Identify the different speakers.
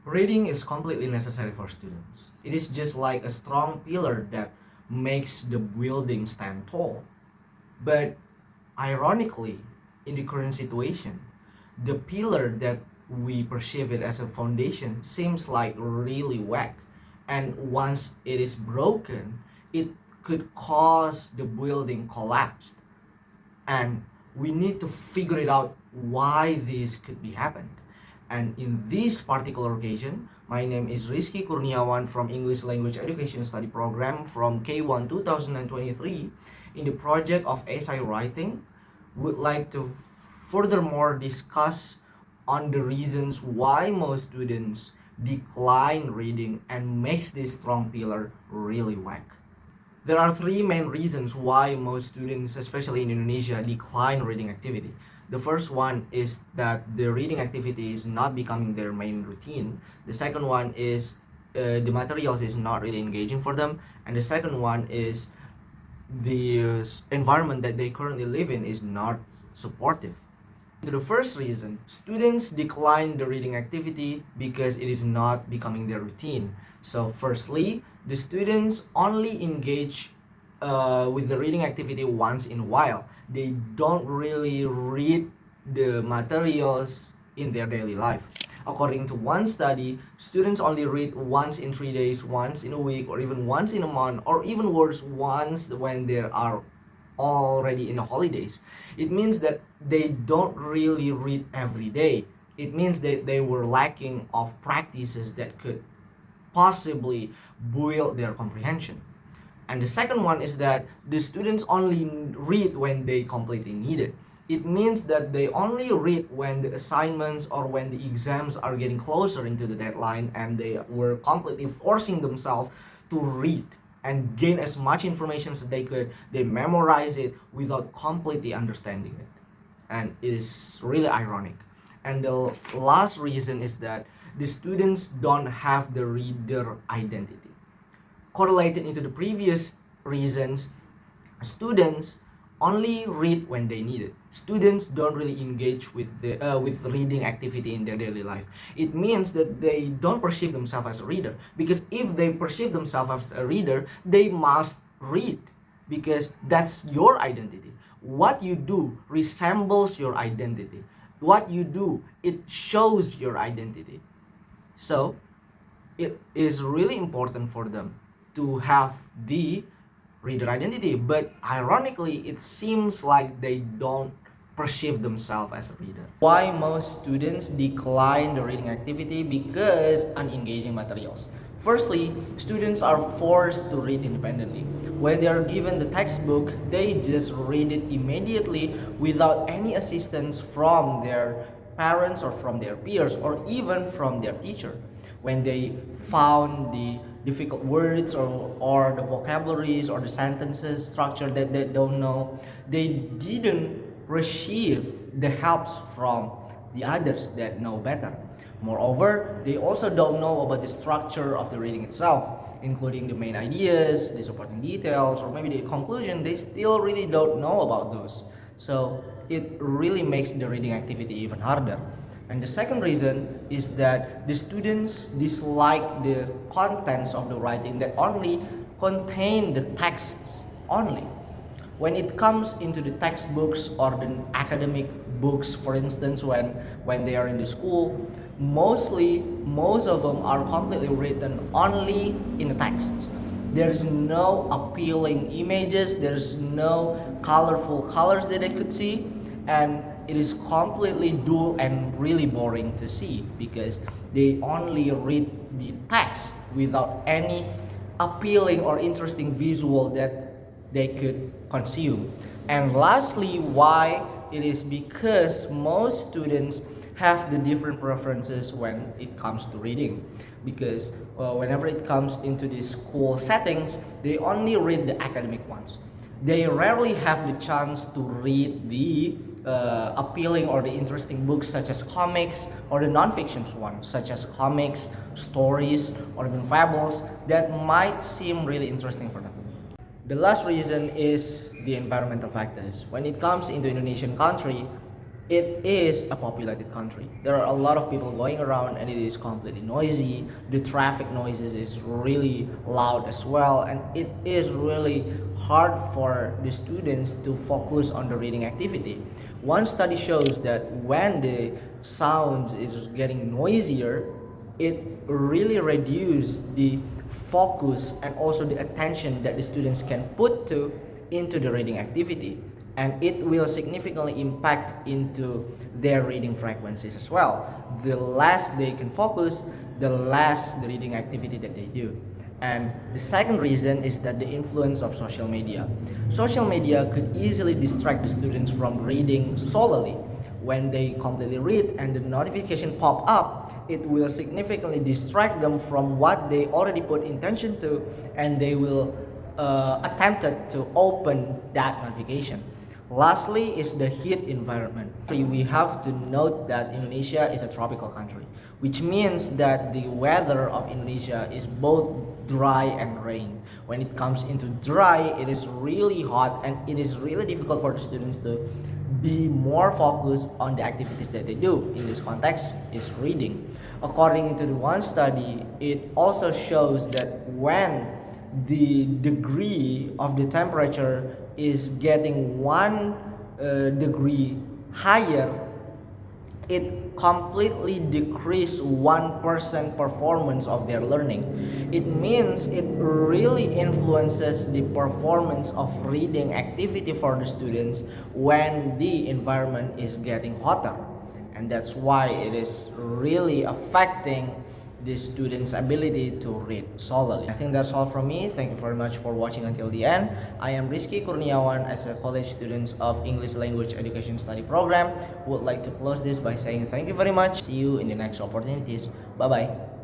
Speaker 1: Reading is completely necessary for students. It is just like a strong pillar that makes the building stand tall. But ironically, in the current situation, the pillar that we perceive it as a foundation seems like really weak. And once it is broken, it could cause the building collapse. And we need to figure it out why this could be happened. And in this particular occasion, my name is Rizky Kurniawan from English Language Education Study Program from K1 2023. In the project of essay writing, would like to furthermore discuss on the reasons why most students decline reading and makes this strong pillar really weak. There are three main reasons why most students, especially in Indonesia, decline reading activity. The first one is that the reading activity is not becoming their main routine. The second one is the materials is not really engaging for them. And the second one is the environment that they currently live in is not supportive. To the first reason, students decline the reading activity because it is not becoming their routine. So firstly, the students only engage with the reading activity once in a while. They don't really read the materials in their daily life. According to one study, students only read once in 3 days, once in a week, or even once in a month, or even worse, once when they are already in the holidays. It means that they don't really read every day. It means that they were lacking of practices that could possibly build their comprehension. And the second one is that the students only read when they completely need it. It means that they only read when the assignments or when the exams are getting closer into the deadline and they were completely forcing themselves to read and gain as much information as they could. They memorize it without completely understanding it. And it is really ironic. And the last reason is that the students don't have the reader identity. Correlated into the previous reasons, students only read when they need it. Students don't really engage with the with reading activity in their daily life. It means that they don't perceive themselves as a reader, because if they perceive themselves as a reader, they must read, because that's your identity. What you do resembles your identity. What you do, it shows your identity. So it is really important for them to have the reader identity, but ironically it seems like they don't perceive themselves as a reader. Why most students decline the reading activity? Because unengaging materials. Firstly, students are forced to read independently. When they are given the textbook, they just read it immediately without any assistance from their parents or from their peers or even from their teacher. When they found the difficult words or the vocabularies or the sentences structure that they don't know, they didn't receive the helps from the others that know better. Moreover, they also don't know about the structure of the reading itself, including the main ideas, the supporting details, or maybe the conclusion. They still really don't know about those. So it really makes the reading activity even harder. And the second reason is that the students dislike the contents of the writing that only contain the texts only. When it comes into the textbooks or the academic books, for instance, when they are in the school, most of them are completely written only in the texts. There's no appealing images, there's no colorful colors that they could see, and it is completely dull and really boring to see because they only read the text without any appealing or interesting visual that they could consume. And lastly, why? It is because most students have the different preferences when it comes to reading, because whenever it comes into the school settings, they only read the academic ones. They rarely have the chance to read the appealing or the interesting books such as comics or the non-fiction ones such as comics, stories, or even fables that might seem really interesting for them. The last reason is the environmental factors. When it comes into Indonesian country, it is a populated country. There are a lot of people going around and it is completely noisy. The traffic noises is really loud as well, and it is really hard for the students to focus on the reading activity. One study shows that when the sounds is getting noisier, it really reduces the focus and also the attention that the students can put to into the reading activity, and it will significantly impact into their reading frequencies as well. The less they can focus, the less the reading activity that they do. And the second reason is that the influence of social media. Social media could easily distract the students from reading solely. When they completely read and the notification pop up, it will significantly distract them from what they already put intention to, and they will attempted to open that notification. Lastly is the heat environment. We have to note that Indonesia is a tropical country, which means that the weather of Indonesia is both dry and rain. When it comes into dry, it is really hot and it is really difficult for the students to be more focused on the activities that they do. In this context is reading. According to the one study, it also shows that when the degree of the temperature is getting 1 degree higher, it completely decrease 1% performance of their learning. It means it really influences the performance of reading activity for the students when the environment is getting hotter, and that's why it is really affecting the student's ability to read solely. I think that's all from me. Thank you very much for watching until the end. I am Rizky Kurniawan as a college student of English Language Education Study Program. Would like to close this by saying thank you very much. See you in the next opportunities. Bye bye.